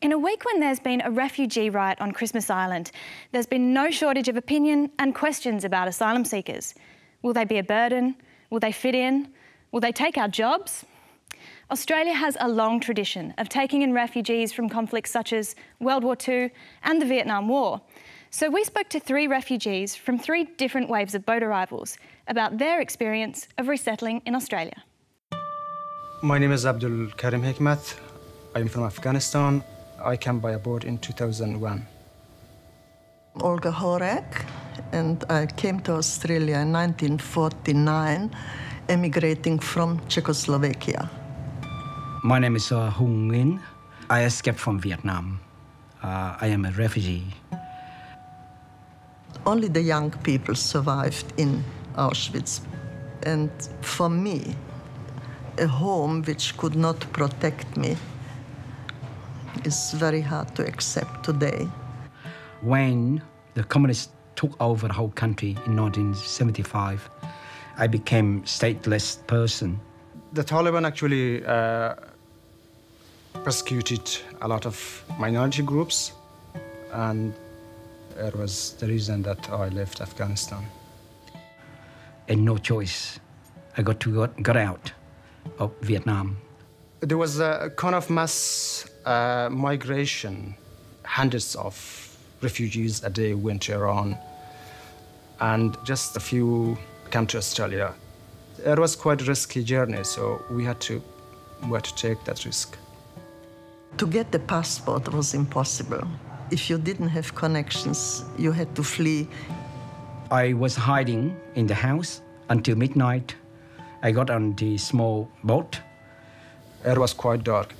In a week when there's been a refugee riot on Christmas Island, there's been no shortage of opinion and questions about asylum seekers. Will they be a burden? Will they fit in? Will they take our jobs? Australia has a long tradition of taking in refugees from conflicts such as World War II and the Vietnam War. So we spoke to 3 refugees from 3 different waves of boat arrivals about their experience of resettling in Australia. My name is Abdul Karim Hekmat. I'm from Afghanistan. I came by a boat in 2001. Olga Horak, and I came to Australia in 1949, emigrating from Czechoslovakia. My name is Nguyen. I escaped from Vietnam. I am a refugee. Only the young people survived in Auschwitz. And for me, a home which could not protect me is very hard to accept today. When the communists took over the whole country in 1975, I became a stateless person. The Taliban actually persecuted a lot of minority groups, and it was the reason that I left Afghanistan. And no choice. I got out of Vietnam. There was a kind of mass migration. Hundreds of refugees a day went to Iran, and just a few came to Australia. It was quite a risky journey, so we had to take that risk. To get the passport was impossible. If you didn't have connections, you had to flee. I was hiding in the house until midnight. I got on the small boat. It was quite dark,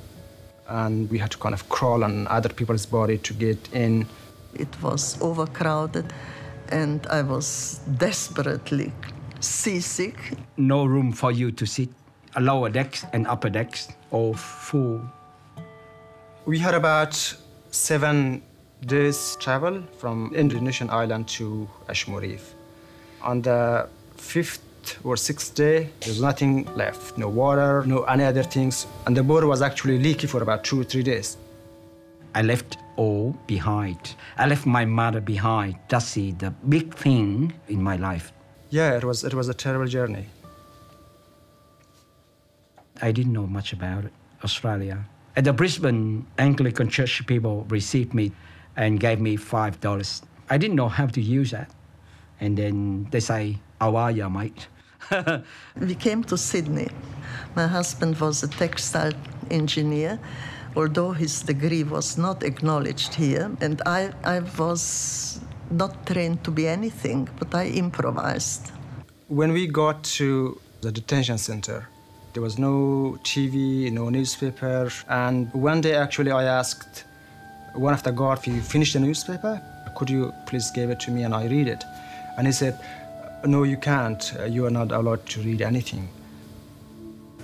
and we had to kind of crawl on other people's body to get in. It was overcrowded, and I was desperately seasick. No room for you to sit. Lower decks and upper decks, all full. We had about 7 days travel from Indonesian island to Ashmurif. On the 5th or 6th day, there was nothing left. No water, no any other things. And the boat was actually leaky for about 2 or 3 days. I left all behind. I left my mother behind. That's the big thing in my life. Yeah, it was a terrible journey. I didn't know much about Australia. At the Brisbane Anglican Church, people received me and gave me $5. I didn't know how to use that. And then they say, "How are you, mate?" We came to Sydney. My husband was a textile engineer, although his degree was not acknowledged here. And I was not trained to be anything, but I improvised. When we got to the detention center, there was no TV, no newspaper. And one day, actually, I asked one of the guards, "If you finished the newspaper, could you please give it to me and I read it?" And he said, "No, you can't. You are not allowed to read anything."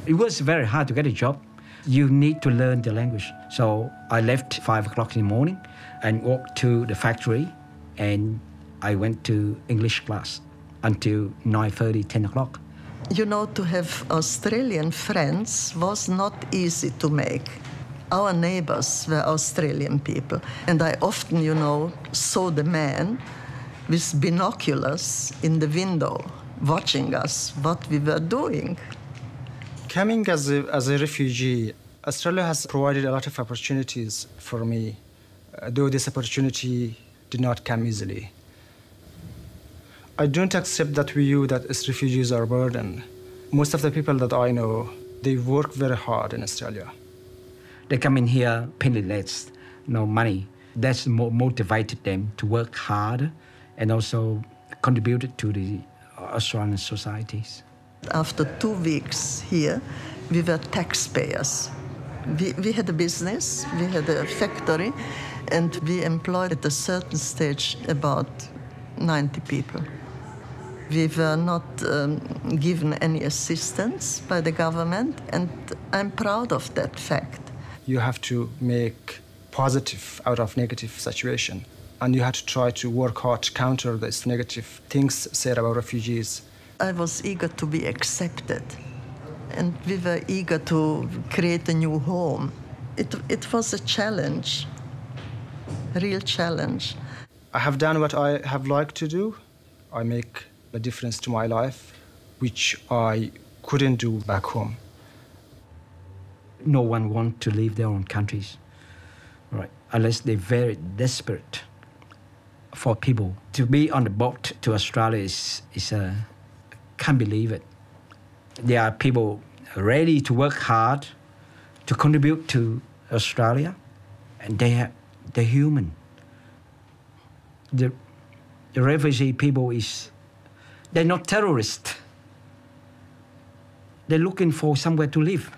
It was very hard to get a job. You need to learn the language. So I left 5 o'clock in the morning and walked to the factory, and I went to English class until 9:30, 10 o'clock. You know, to have Australian friends was not easy to make. Our neighbors were Australian people, and I often, saw the man with binoculars in the window, watching us, what we were doing. Coming as a refugee, Australia has provided a lot of opportunities for me, though this opportunity did not come easily. I don't accept that view that as refugees are a burden. Most of the people that I know, they work very hard in Australia. They come in here penniless, no money. That's motivated them to work hard and also contributed to the Australian societies. After 2 weeks here, we were taxpayers. We had a business, we had a factory, and we employed at a certain stage about 90 people. We were not given any assistance by the government, and I'm proud of that fact. You have to make positive out of negative situation, and you have to try to work hard to counter these negative things said about refugees. I was eager to be accepted, and we were eager to create a new home. It was a challenge, a real challenge. I have done what I have liked to do. I make a difference to my life, which I couldn't do back home. No one wants to leave their own countries, right? Unless they're very desperate. For people to be on the boat to Australia can't believe it. There are people ready to work hard to contribute to Australia, and they're human. The refugee people they're not terrorists. They're looking for somewhere to live.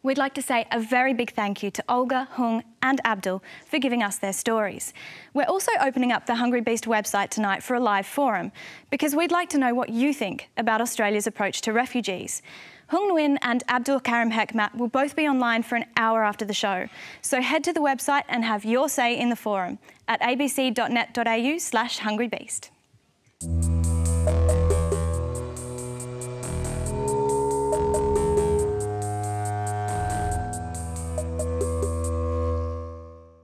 We'd like to say a very big thank you to Olga, Hung and Abdul for giving us their stories. We're also opening up the Hungry Beast website tonight for a live forum because we'd like to know what you think about Australia's approach to refugees. Hung Nguyen and Abdul Karim Hekmat will both be online for an hour after the show, so head to the website and have your say in the forum at abc.net.au/hungrybeast.